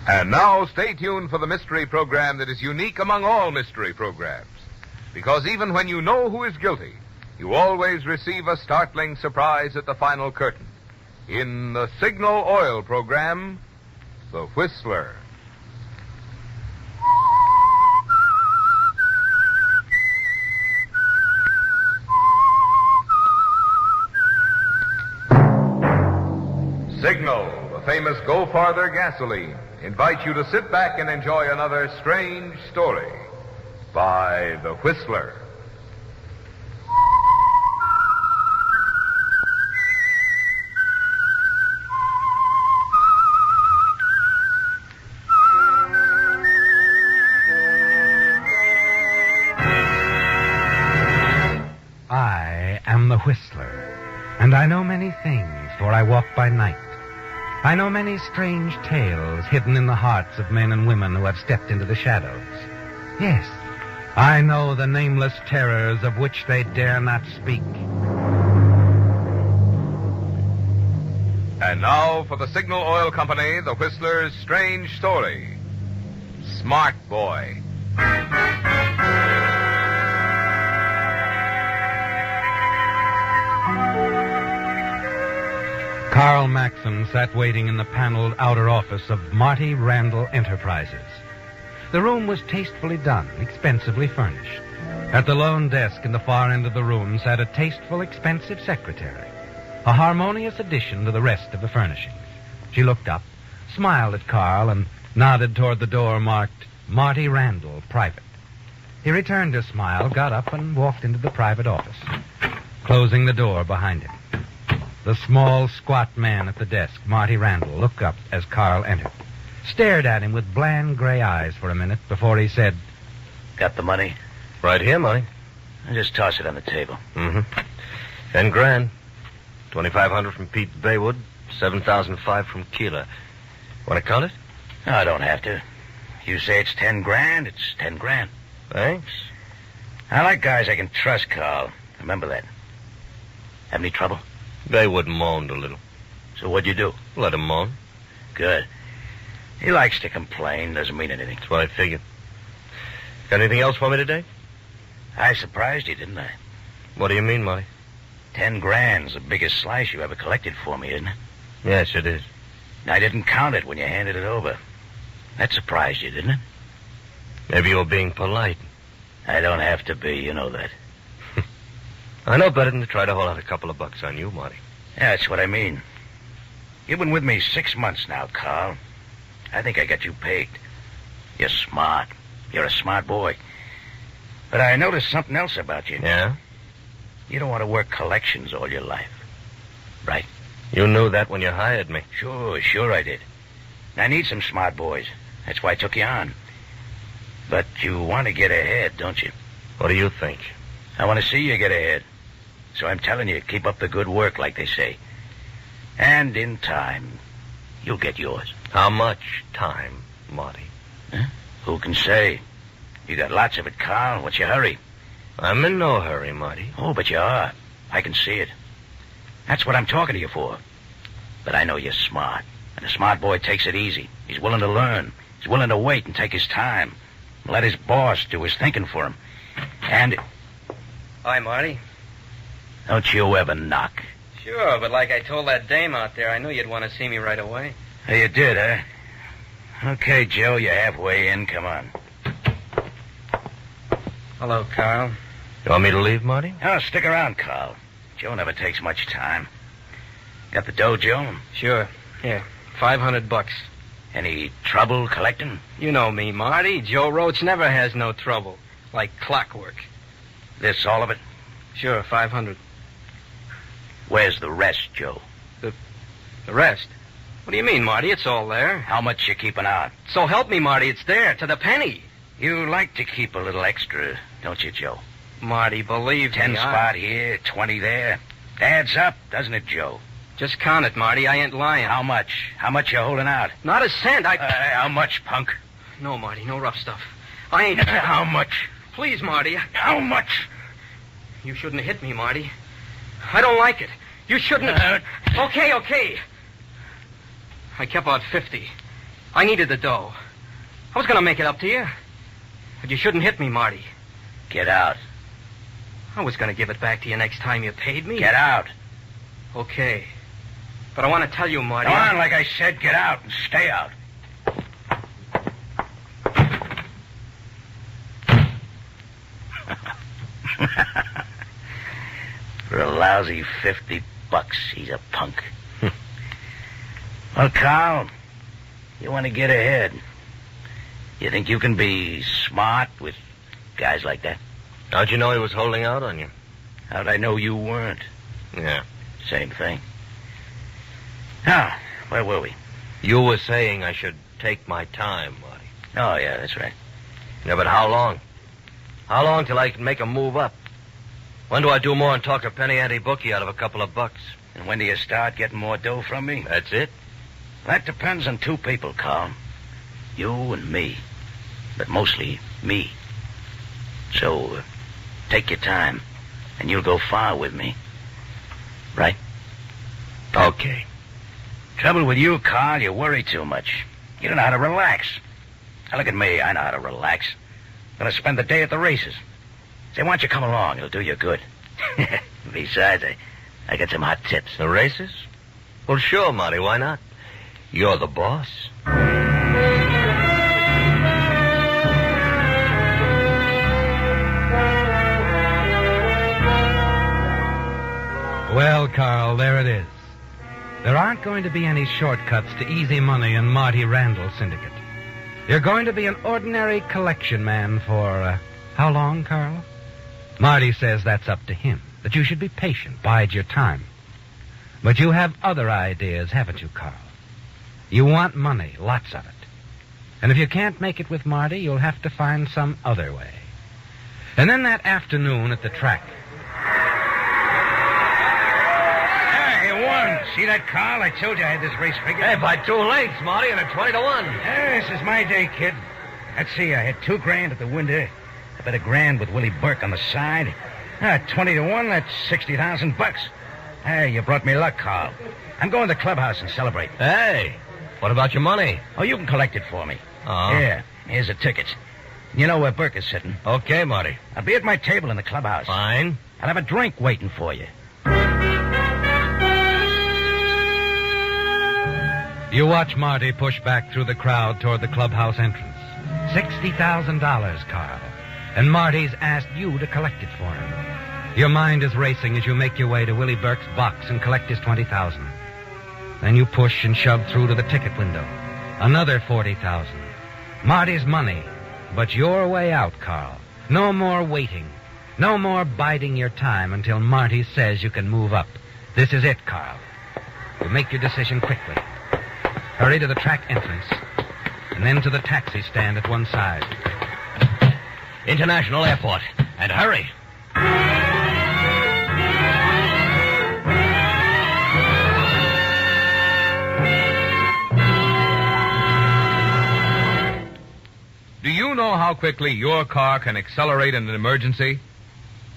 And now, stay tuned for the mystery program that is unique among all mystery programs. Because even when you know who is guilty, you always receive a startling surprise at the final curtain. In the Signal Oil program, The Whistler. Signal, the famous Go Farther gasoline, invites you to sit back and enjoy another strange story by The Whistler. I am the Whistler, and I know many things, for I walk by night. I know many strange tales hidden in the hearts of men and women who have stepped into the shadows. Yes, I know the nameless terrors of which they dare not speak. And now for the Signal Oil Company, The Whistler's strange story. Smart Boy. Carl Maxim sat waiting in the paneled outer office of Marty Randall Enterprises. The room was tastefully done, expensively furnished. At the lone desk in the far end of the room sat a tasteful, expensive secretary, a harmonious addition to the rest of the furnishings. She looked up, smiled at Carl, and nodded toward the door marked Marty Randall, Private. He returned her smile, got up, and walked into the private office, closing the door behind him. The small, squat man at the desk, Marty Randall, looked up as Carl entered, stared at him with bland gray eyes for a minute before he said, Got the money? Right here, Marty. I'll just toss it on the table. $10 grand. $2,500 from Pete Baywood, $7,005 from Keeler. Want to count it? No, I don't have to. You say it's 10 grand, it's 10 grand. Thanks. I like guys I can trust, Carl. Remember that. Have any trouble? Baywood moaned a little. So what'd you do? Let him moan. Good. He likes to complain, doesn't mean anything. That's what I figured. Got anything else for me today? I surprised you, didn't I? What do you mean, Marty? 10 grand's the biggest slice you ever collected for me, isn't it? Yes, it is. I didn't count it when you handed it over. That surprised you, didn't it? Maybe you're being polite. I don't have to be, you know that. I know better than to try to hold out a couple of bucks on you, Marty. Yeah, that's what I mean. You've been with me 6 months now, Carl. I think I got you pegged. You're smart. You're a smart boy. But I noticed something else about you. Yeah? You don't want to work collections all your life. Right? You knew that when you hired me. Sure I did. I need some smart boys. That's why I took you on. But you want to get ahead, don't you? What do you think? I want to see you get ahead. So I'm telling you, keep up the good work, like they say. And in time, you'll get yours. How much time, Marty? Huh? Who can say? You got lots of it, Carl. What's your hurry? I'm in no hurry, Marty. Oh, but you are. I can see it. That's what I'm talking to you for. But I know you're smart. And a smart boy takes it easy. He's willing to learn. He's willing to wait and take his time. Let his boss do his thinking for him. And... Hi, Marty. Don't you ever knock. Sure, but like I told that dame out there, I knew you'd want to see me right away. Hey, you did, huh? Okay, Joe, you're halfway in. Come on. Hello, Carl. You want me to leave, Marty? Oh, stick around, Carl. Joe never takes much time. Got the dough, Joe? Sure. Here, $500. Any trouble collecting? You know me, Marty. Joe Roach never has no trouble. Like clockwork. This all of it? Sure, 500. Where's the rest, Joe? The rest? What do you mean, Marty? It's all there. How much you keeping out? So help me, Marty. It's there, to the penny. You like to keep a little extra, don't you, Joe? Marty, believe 10 me. spot here, 20 there. Adds up, doesn't it, Joe? Just count it, Marty. I ain't lying. How much? How much you holding out? Not a cent. How much, punk? No, Marty, no rough stuff. I ain't... How much? Please, Marty. How much? You shouldn't have hit me, Marty. I don't like it. You shouldn't have... Okay. I kept out 50. I needed the dough. I was going to make it up to you. But you shouldn't hit me, Marty. Get out. I was going to give it back to you next time you paid me. Get out. Okay. But I want to tell you, Marty... Come on, like I said, get out and stay out. For a lousy $50, he's a punk. Well, Carl, you want to get ahead. You think you can be smart with guys like that? How'd you know he was holding out on you? How'd I know you weren't? Yeah. Same thing. Now, where were we? You were saying I should take my time, Marty. Oh, yeah, that's right. Yeah, but how long? How long till I can make a move up? When do I do more and talk a penny ante bookie out of a couple of bucks? And when do you start getting more dough from me? That's it. That depends on two people, Carl. You and me. But mostly me. So, take your time, and you'll go far with me. Right? Okay. Trouble with you, Carl, you worry too much. You don't know how to relax. Now, look at me. I know how to relax. I'm going to spend the day at the races. Say, why don't you come along? It'll do you good. Besides, I got some hot tips. The races? Well, sure, Marty. Why not? You're the boss. Well, Carl, there it is. There aren't going to be any shortcuts to easy money in Marty Randall Syndicate. You're going to be an ordinary collection man for, how long, Carl? Marty says that's up to him, that you should be patient, bide your time. But you have other ideas, haven't you, Carl? You want money, lots of it. And if you can't make it with Marty, you'll have to find some other way. And then that afternoon at the track... Hey, you won. See that, Carl? I told you I had this race figured. Hey, by 2 lengths, Marty, and a 20-1. This is my day, kid. Let's see, I had $2,000 at the window. I bet $1,000 with Willie Burke on the side. 20-1, that's $60,000. Hey, you brought me luck, Carl. I'm going to the clubhouse and celebrate. Hey, what about your money? Oh, you can collect it for me. Oh. Here, here's the tickets. You know where Burke is sitting. Okay, Marty. I'll be at my table in the clubhouse. Fine. I'll have a drink waiting for you. You watch Marty push back through the crowd toward the clubhouse entrance. $60,000, Carl. And Marty's asked you to collect it for him. Your mind is racing as you make your way to Willie Burke's box and collect his $20,000. Then you push and shove through to the ticket window. Another $40,000. Marty's money. But your way out, Carl. No more waiting. No more biding your time until Marty says you can move up. This is it, Carl. You make your decision quickly. Hurry to the track entrance. And then to the taxi stand at one side. International Airport. And hurry. Do you know how quickly your car can accelerate in an emergency?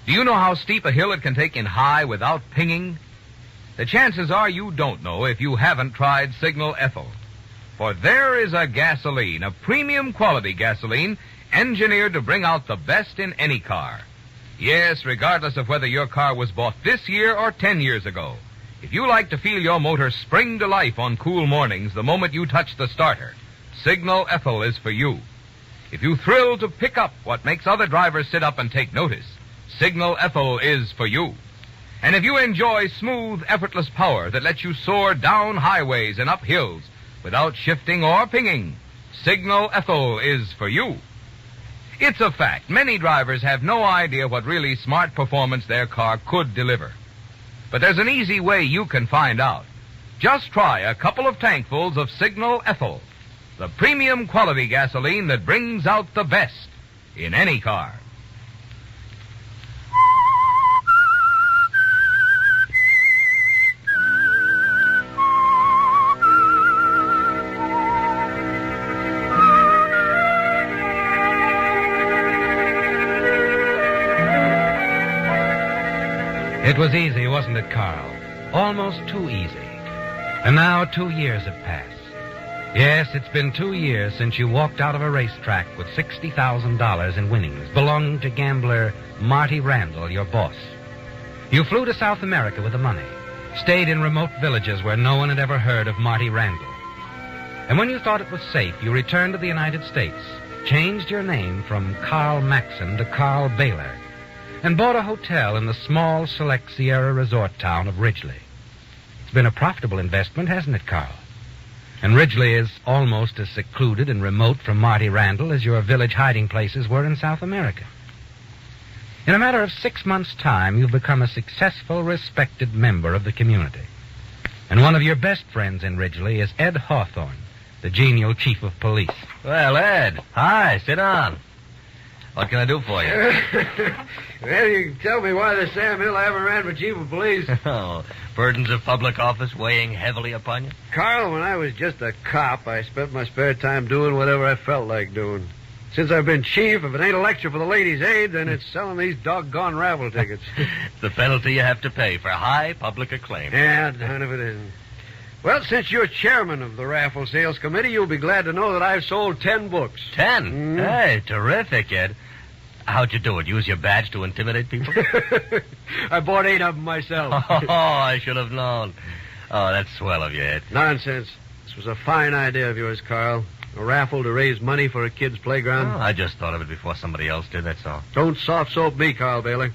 Do you know how steep a hill it can take in high without pinging? The chances are you don't know if you haven't tried Signal Ethyl. For there is a gasoline, a premium quality gasoline, engineered to bring out the best in any car. Yes, regardless of whether your car was bought this year or 10 years ago. If you like to feel your motor spring to life on cool mornings the moment you touch the starter, Signal Ethyl is for you. If you thrill to pick up what makes other drivers sit up and take notice, Signal Ethyl is for you. And if you enjoy smooth, effortless power that lets you soar down highways and up hills without shifting or pinging, Signal Ethyl is for you. It's a fact. Many drivers have no idea what really smart performance their car could deliver. But there's an easy way you can find out. Just try a couple of tankfuls of Signal Ethyl, the premium quality gasoline that brings out the best in any car. It was easy, wasn't it, Carl? Almost too easy. And now 2 years have passed. Yes, it's been 2 years since you walked out of a racetrack with $60,000 in winnings belonging to gambler Marty Randall, your boss. You flew to South America with the money, stayed in remote villages where no one had ever heard of Marty Randall. And when you thought it was safe, you returned to the United States, changed your name from Carl Maxson to Carl Baylor, and bought a hotel in the small, select Sierra resort town of Ridgely. It's been a profitable investment, hasn't it, Carl? And Ridgely is almost as secluded and remote from Marty Randall as your village hiding places were in South America. In a matter of 6 months' time, you've become a successful, respected member of the community. And one of your best friends in Ridgely is Ed Hawthorne, the genial chief of police. Well, Ed, hi, sit down. What can I do for you? Well, you can tell me why the Sam Hill ever ran for chief of police. Oh, burdens of public office weighing heavily upon you? Carl, when I was just a cop, I spent my spare time doing whatever I felt like doing. Since I've been chief, if it ain't a lecture for the ladies' aid, then it's selling these doggone raffle tickets. The penalty you have to pay for high public acclaim. Yeah, none of it isn't. Well, since you're chairman of the raffle sales committee, you'll be glad to know that I've sold 10 books. 10? Hey, terrific, Ed. How'd you do it? Use your badge to intimidate people? I bought 8 of them myself. Oh, I should have known. Oh, that's swell of you, Ed. Nonsense. This was a fine idea of yours, Carl. A raffle to raise money for a kid's playground. Oh, I just thought of it before somebody else did, that's all. Don't soft soap me, Carl Baylor.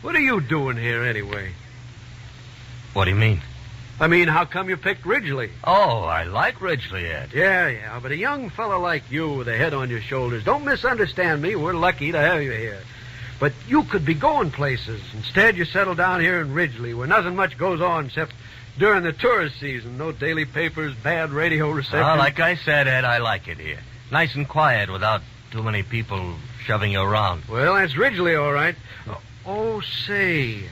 What are you doing here, anyway? What do you mean? I mean, how come you picked Ridgely? Oh, I like Ridgely, Ed. Yeah, but a young fellow like you with a head on your shoulders, don't misunderstand me. We're lucky to have you here. But you could be going places. Instead, you settle down here in Ridgely, where nothing much goes on except during the tourist season. No daily papers, bad radio reception. Oh, like I said, Ed, I like it here. Nice and quiet without too many people shoving you around. Well, that's Ridgely, all right. Oh, say,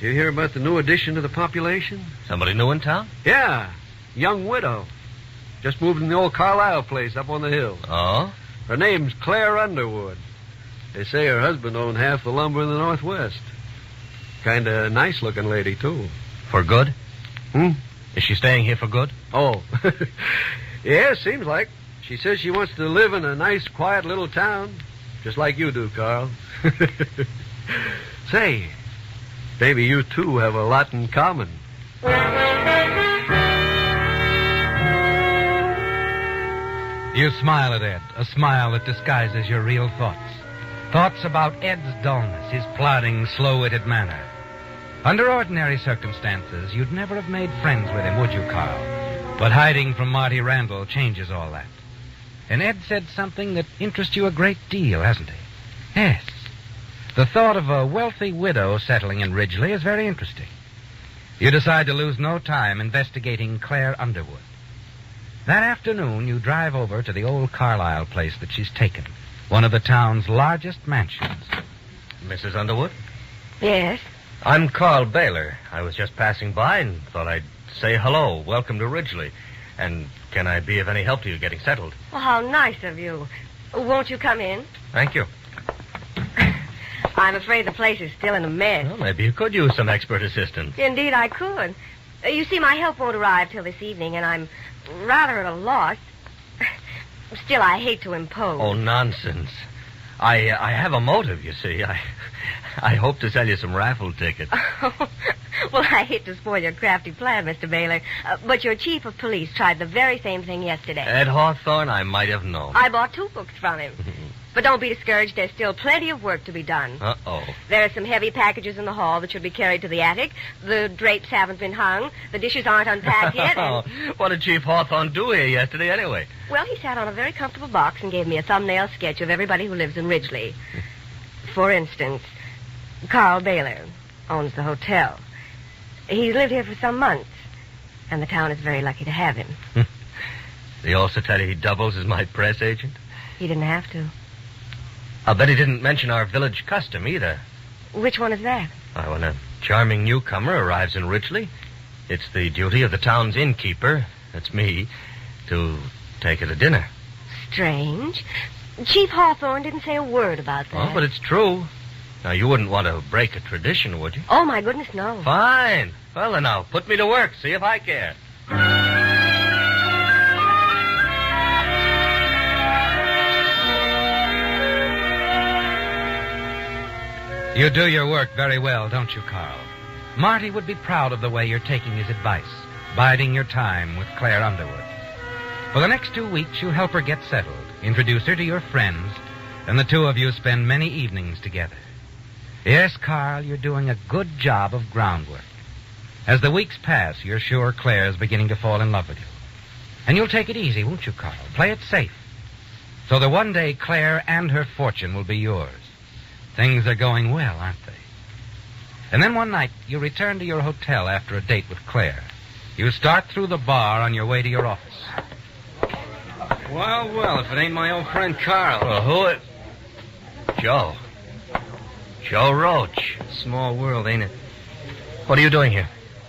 you hear about the new addition to the population? Somebody new in town? Yeah, young widow. Just moved in the old Carlisle place up on the hill. Oh? Her name's Claire Underwood. They say her husband owned half the lumber in the Northwest. Kind of nice-looking lady, too. For good? Hmm? Is she staying here for good? Oh. Yeah, seems like. She says she wants to live in a nice, quiet little town. Just like you do, Carl. Say, maybe you two have a lot in common. You smile at Ed, a smile that disguises your real thoughts. Thoughts about Ed's dullness, his plodding, slow-witted manner. Under ordinary circumstances, you'd never have made friends with him, would you, Carl? But hiding from Marty Randall changes all that. And Ed said something that interests you a great deal, hasn't he? Yes. The thought of a wealthy widow settling in Ridgely is very interesting. You decide to lose no time investigating Claire Underwood. That afternoon, you drive over to the old Carlisle place that she's taken, one of the town's largest mansions. Mrs. Underwood? Yes? I'm Carl Baylor. I was just passing by and thought I'd say hello. Welcome to Ridgely. And can I be of any help to you getting settled? Well, how nice of you. Won't you come in? Thank you. I'm afraid the place is still in a mess. Well, maybe you could use some expert assistance. Indeed, I could. You see, my help won't arrive till this evening, and I'm rather at a loss. Still, I hate to impose. Oh, nonsense. I have a motive, you see. I hope to sell you some raffle tickets. Well, I hate to spoil your crafty plan, Mr. Baylor, but your chief of police tried the very same thing yesterday. Ed Hawthorne, I might have known. I bought 2 books from him. But don't be discouraged. There's still plenty of work to be done. Uh-oh. There are some heavy packages in the hall that should be carried to the attic. The drapes haven't been hung. The dishes aren't unpacked yet. And... What did Chief Hawthorne do here yesterday, anyway? Well, he sat on a very comfortable box and gave me a thumbnail sketch of everybody who lives in Ridgely. For instance, Carl Baylor owns the hotel. He's lived here for some months, and the town is very lucky to have him. Did he also tell you he doubles as my press agent? He didn't have to. I'll bet he didn't mention our village custom either. Which one is that? Why, when a charming newcomer arrives in Ridgely, it's the duty of the town's innkeeper, that's me, to take her to dinner. Strange. Chief Hawthorne didn't say a word about that. Oh, but it's true. Now, you wouldn't want to break a tradition, would you? Oh, my goodness, no. Fine. Well, then now, put me to work. See if I care. You do your work very well, don't you, Carl? Marty would be proud of the way you're taking his advice, biding your time with Claire Underwood. For the next 2 weeks, you help her get settled, introduce her to your friends, and the two of you spend many evenings together. Yes, Carl, you're doing a good job of groundwork. As the weeks pass, you're sure Claire's beginning to fall in love with you. And you'll take it easy, won't you, Carl? Play it safe. So that one day Claire and her fortune will be yours. Things are going well, aren't they? And then one night, you return to your hotel after a date with Claire. You start through the bar on your way to your office. Well, well, if it ain't my old friend Carl. Well, who is... Joe. Joe Roach. Small world, ain't it? What are you doing here?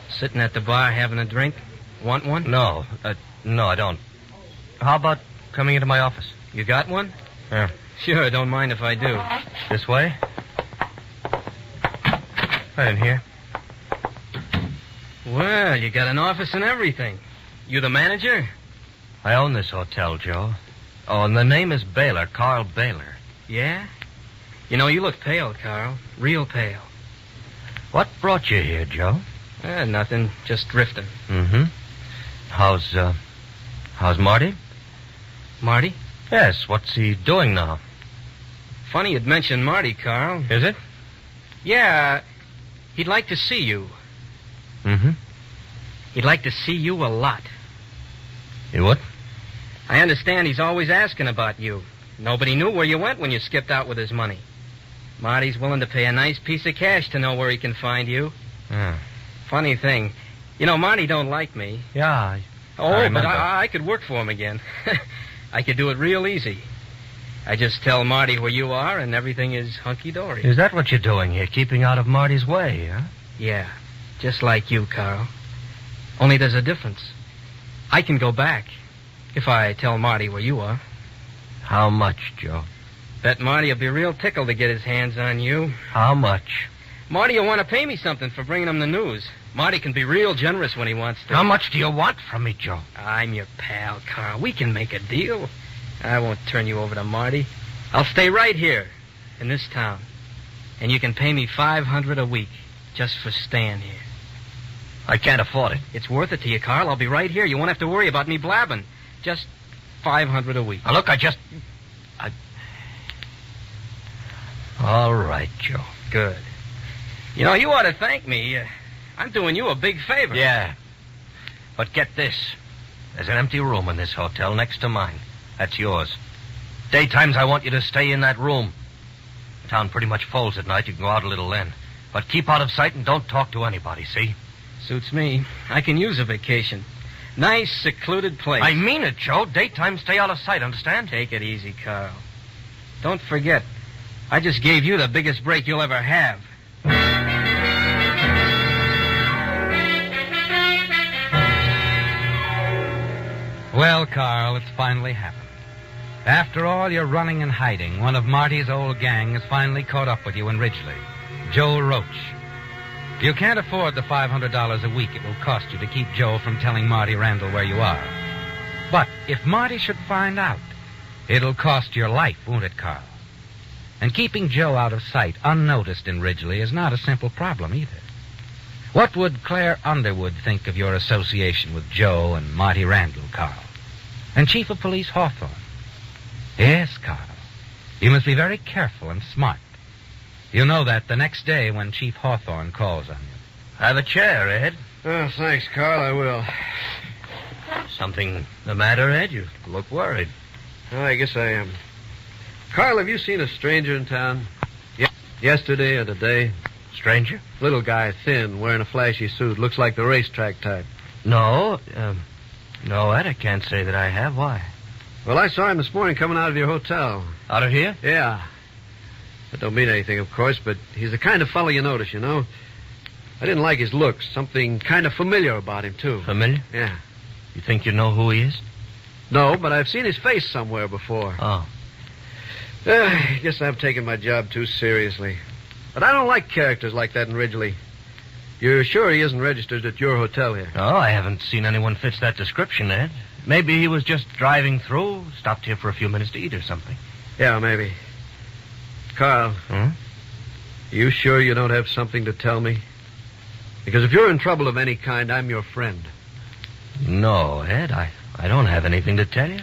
Sitting at the bar having a drink. Want one? No, I don't. How about coming into my office? You got one? Yeah. Sure, don't mind if I do. This way? Right in here. Well, you got an office and everything. You the manager? I own this hotel, Joe. Oh, and the name is Baylor, Carl Baylor. Yeah? You know, you look pale, Carl. Real pale. What brought you here, Joe? Nothing. Just drifting. Mm-hmm. How's Marty? Marty? Yes, what's he doing now? Funny you'd mention Marty, Carl. Is it? Yeah, he'd like to see you. Mm-hmm. He'd like to see you a lot. He would? I understand he's always asking about you. Nobody knew where you went when you skipped out with his money. Marty's willing to pay a nice piece of cash to know where he can find you. Yeah. Funny thing. You know, Marty don't like me. Yeah, but I could work for him again. I could do it real easy. I just tell Marty where you are, and everything is hunky-dory. Is that what you're doing here, keeping out of Marty's way, huh? Yeah, just like you, Carl. Only there's a difference. I can go back if I tell Marty where you are. How much, Joe? Bet Marty will be real tickled to get his hands on you. How much? Marty will want to pay me something for bringing him the news. Marty can be real generous when he wants to. How much do you want from me, Joe? I'm your pal, Carl. We can make a deal. I won't turn you over to Marty. I'll stay right here in this town. And you can pay me $500 a week just for staying here. I can't afford it. It's worth it to you, Carl. I'll be right here. You won't have to worry about me blabbing. Just $500 a week. Now, look, All right, Joe. Good. You know, you ought to thank me. I'm doing you a big favor. Yeah. But get this. There's an empty room in this hotel next to mine. That's yours. Daytimes, I want you to stay in that room. The town pretty much folds at night. You can go out a little then. But keep out of sight and don't talk to anybody, see? Suits me. I can use a vacation. Nice, secluded place. I mean it, Joe. Daytime, stay out of sight, understand? Take it easy, Carl. Don't forget, I just gave you the biggest break you'll ever have. Well, Carl, it's finally happened. After all your running and hiding, one of Marty's old gang has finally caught up with you in Ridgely. Joe Roach. You can't afford the $500 a week it will cost you to keep Joe from telling Marty Randall where you are. But if Marty should find out, it'll cost your life, won't it, Carl? And keeping Joe out of sight, unnoticed in Ridgely, is not a simple problem either. What would Claire Underwood think of your association with Joe and Marty Randall, Carl? And Chief of Police Hawthorne? Yes, Carl. You must be very careful and smart. You'll know that the next day when Chief Hawthorne calls on you. Have a chair, Ed. Oh, thanks, Carl. I will. Something the matter, Ed? You look worried. Oh, I guess I am. Carl, have you seen a stranger in town? Yesterday or today? Stranger? Little guy, thin, wearing a flashy suit. Looks like the racetrack type. No, Ed, I can't say that I have. Why? Well, I saw him this morning coming out of your hotel. Out of here? Yeah. That don't mean anything, of course, but he's the kind of fellow you notice, you know. I didn't like his looks. Something kind of familiar about him, too. Familiar? Yeah. You think you know who he is? No, but I've seen his face somewhere before. Oh. I guess I've taken my job too seriously. But I don't like characters like that in Ridgely. You're sure he isn't registered at your hotel here? No, I haven't seen anyone fits that description, Ed. Maybe he was just driving through, stopped here for a few minutes to eat or something. Yeah, maybe. Carl. Hmm? You sure you don't have something to tell me? Because if you're in trouble of any kind, I'm your friend. No, Ed, I don't have anything to tell you.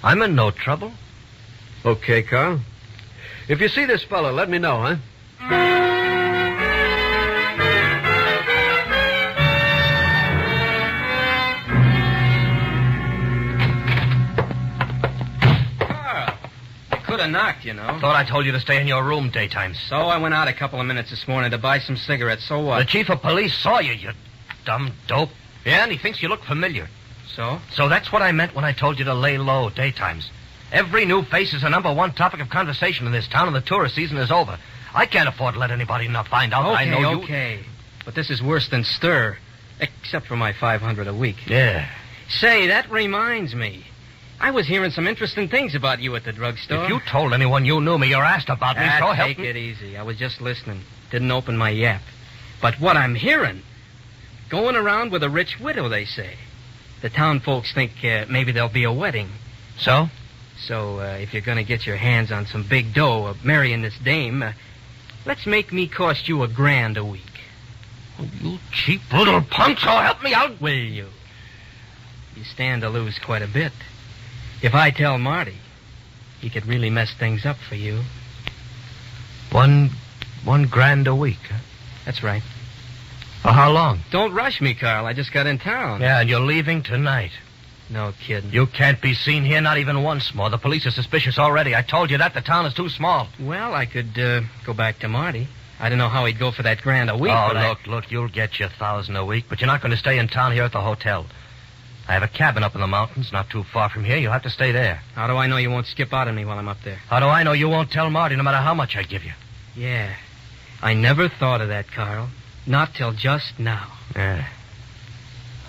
I'm in no trouble. Okay, Carl. If you see this fellow, let me know, huh? Could have knocked, you know. Thought I told you to stay in your room daytimes. So I went out a couple of minutes this morning to buy some cigarettes. So what? The chief of police saw you, you dumb dope. Yeah, and he thinks you look familiar. So? So that's what I meant when I told you to lay low daytimes. Every new face is a number one topic of conversation in this town, and the tourist season is over. I can't afford to let anybody not find out that I know you. Okay. But this is worse than stir, except for my $500 a week. Yeah. Say, that reminds me. I was hearing some interesting things about you at the drugstore. If you told anyone you knew me or asked about me, so help take me. it easy. I was just listening. Didn't open my yap. But what I'm hearing, going around with a rich widow, they say. The town folks think maybe there'll be a wedding. So? So, if you're going to get your hands on some big dough of marrying this dame, let's make me cost you $1,000 a week. Oh, you cheap little punk, so help me out. Will you? You stand to lose quite a bit. If I tell Marty, he could really mess things up for you. $1,000 a week, huh? That's right. For how long? Don't rush me, Carl. I just got in town. Yeah, and you're leaving tonight. No kidding. You can't be seen here, not even once more. The police are suspicious already. I told you that. The town is too small. Well, I could go back to Marty. I don't know how he'd go for that $1,000 a week. Oh, but look, you'll get your $1,000 a week, but you're not going to stay in town here at the hotel. I have a cabin up in the mountains, not too far from here. You'll have to stay there. How do I know you won't skip out on me while I'm up there? How do I know you won't tell Marty no matter how much I give you? Yeah. I never thought of that, Carl. Not till just now. Yeah.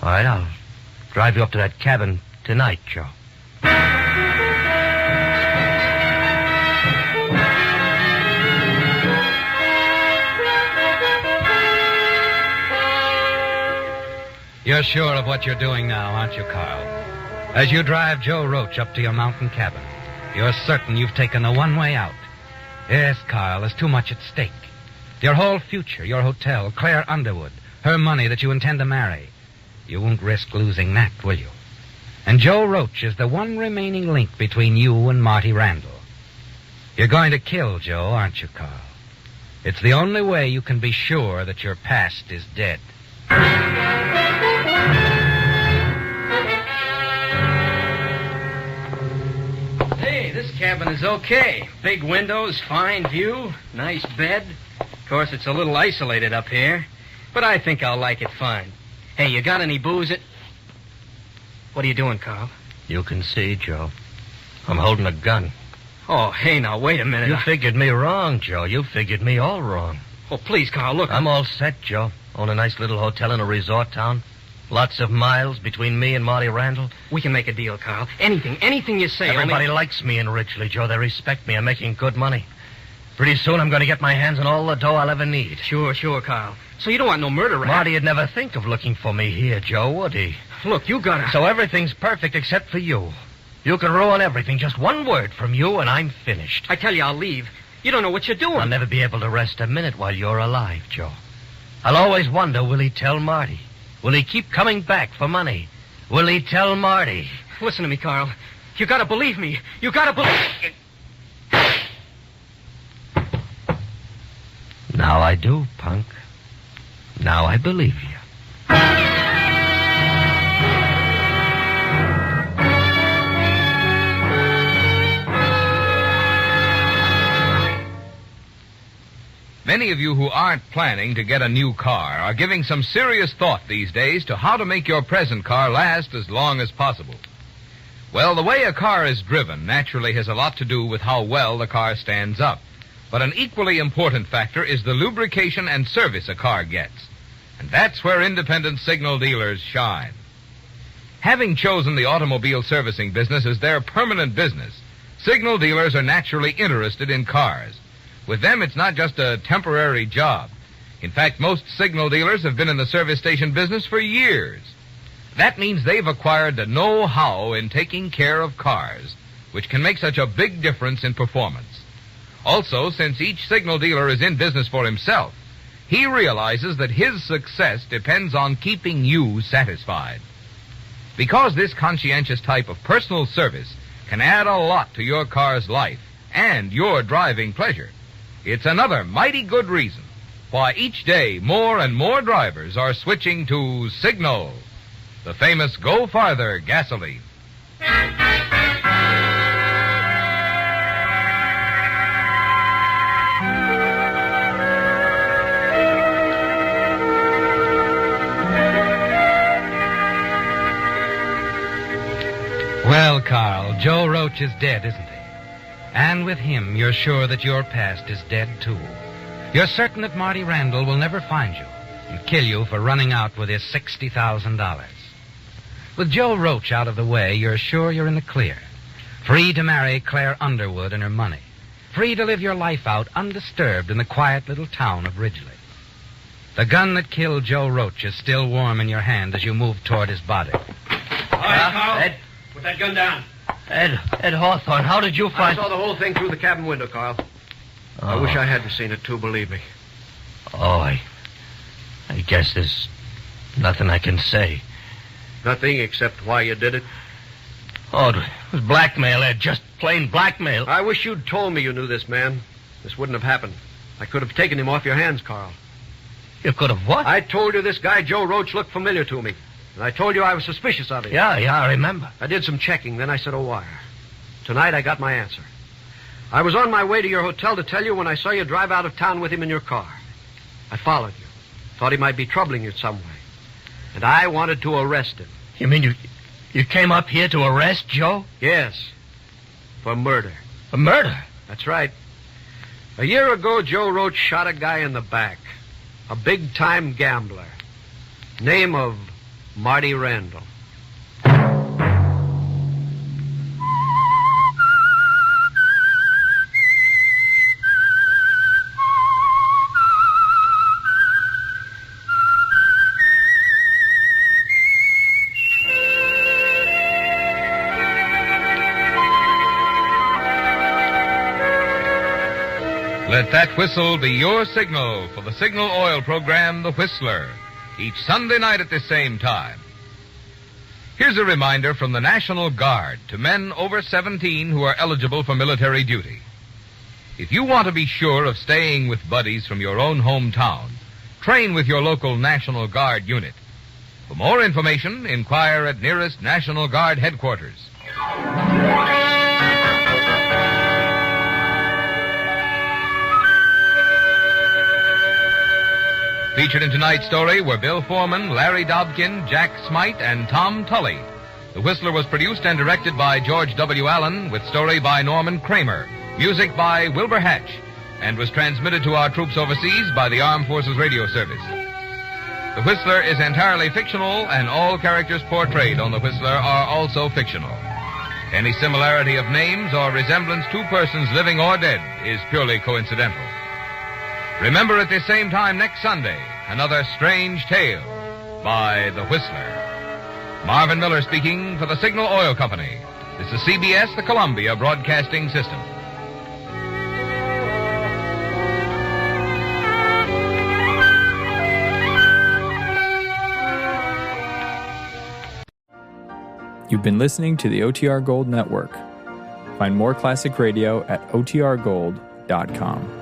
All right, I'll drive you up to that cabin tonight, Joe. You're sure of what you're doing now, aren't you, Carl? As you drive Joe Roach up to your mountain cabin, you're certain you've taken the one way out. Yes, Carl, there's too much at stake. Your whole future, your hotel, Claire Underwood, her money that you intend to marry. You won't risk losing that, will you? And Joe Roach is the one remaining link between you and Marty Randall. You're going to kill Joe, aren't you, Carl? It's the only way you can be sure that your past is dead. Hey, this cabin is okay. Big windows, fine view, nice bed. Of course, it's a little isolated up here, but I think I'll like it fine. Hey, you got any booze? What are you doing, Carl? You can see, Joe. I'm holding a gun. Oh, hey, now, wait a minute. You figured me wrong, Joe. You figured me all wrong. Oh, please, Carl, look. I'm all set, Joe. Own a nice little hotel in a resort town. Lots of miles between me and Marty Randall. We can make a deal, Carl. Anything you say. Everybody likes me in Ridgely, Joe. They respect me. I'm making good money. Pretty soon I'm going to get my hands on all the dough I'll ever need. Sure, Carl. So you don't want no murder rap? Marty'd never think of looking for me here, Joe, would he? Look, you gotta... So everything's perfect except for you. You can ruin everything. Just one word from you and I'm finished. I tell you, I'll leave. You don't know what you're doing. I'll never be able to rest a minute while you're alive, Joe. I'll always wonder, will he tell Marty? Will he keep coming back for money? Will he tell Marty? Listen to me, Carl. You gotta believe me. You gotta believe... Now I do, punk. Now I believe you. Many of you who aren't planning to get a new car are giving some serious thought these days to how to make your present car last as long as possible. Well, the way a car is driven naturally has a lot to do with how well the car stands up. But an equally important factor is the lubrication and service a car gets. And that's where independent signal dealers shine. Having chosen the automobile servicing business as their permanent business, signal dealers are naturally interested in cars. With them, it's not just a temporary job. In fact, most signal dealers have been in the service station business for years. That means they've acquired the know-how in taking care of cars, which can make such a big difference in performance. Also, since each signal dealer is in business for himself, he realizes that his success depends on keeping you satisfied. Because this conscientious type of personal service can add a lot to your car's life and your driving pleasure, it's another mighty good reason why each day more and more drivers are switching to Signal, the famous Go Farther gasoline. Well, Carl, Joe Roach is dead, isn't he? And with him, you're sure that your past is dead, too. You're certain that Marty Randall will never find you and kill you for running out with his $60,000. With Joe Roach out of the way, you're sure you're in the clear. Free to marry Claire Underwood and her money. Free to live your life out undisturbed in the quiet little town of Ridgely. The gun that killed Joe Roach is still warm in your hand as you move toward his body. All right, Carl. Ed? Put that gun down. Ed Hawthorne, how did you I find... saw the whole thing through the cabin window, Carl. I wish I hadn't seen it, too, believe me. Oh, I guess there's nothing I can say. Nothing except why you did it? Oh, it was blackmail, Ed. Just plain blackmail. I wish you'd told me you knew this man. This wouldn't have happened. I could have taken him off your hands, Carl. You could have what? I told you this guy, Joe Roach, looked familiar to me. And I told you I was suspicious of him. Yeah, I remember. I did some checking, then I set a wire. Tonight I got my answer. I was on my way to your hotel to tell you when I saw you drive out of town with him in your car. I followed you. Thought he might be troubling you some way. And I wanted to arrest him. You mean you came up here to arrest Joe? Yes. For murder. For murder? That's right. A year ago, Joe Roach shot a guy in the back. A big-time gambler. Name of Marty Randall. Let that whistle be your signal for the Signal Oil program, The Whistler, each Sunday night at the same time. Here's a reminder from the National Guard to men over 17 who are eligible for military duty. If you want to be sure of staying with buddies from your own hometown, train with your local National Guard unit. For more information, inquire at nearest National Guard headquarters. Featured in tonight's story were Bill Foreman, Larry Dobkin, Jack Smite, and Tom Tully. The Whistler was produced and directed by George W. Allen, with story by Norman Kramer, music by Wilbur Hatch, and was transmitted to our troops overseas by the Armed Forces Radio Service. The Whistler is entirely fictional, and all characters portrayed on The Whistler are also fictional. Any similarity of names or resemblance to persons living or dead is purely coincidental. Remember at the same time next Sunday, another strange tale by The Whistler. Marvin Miller speaking for the Signal Oil Company. This is CBS, the Columbia Broadcasting System. You've been listening to the OTR Gold Network. Find more classic radio at otrgold.com.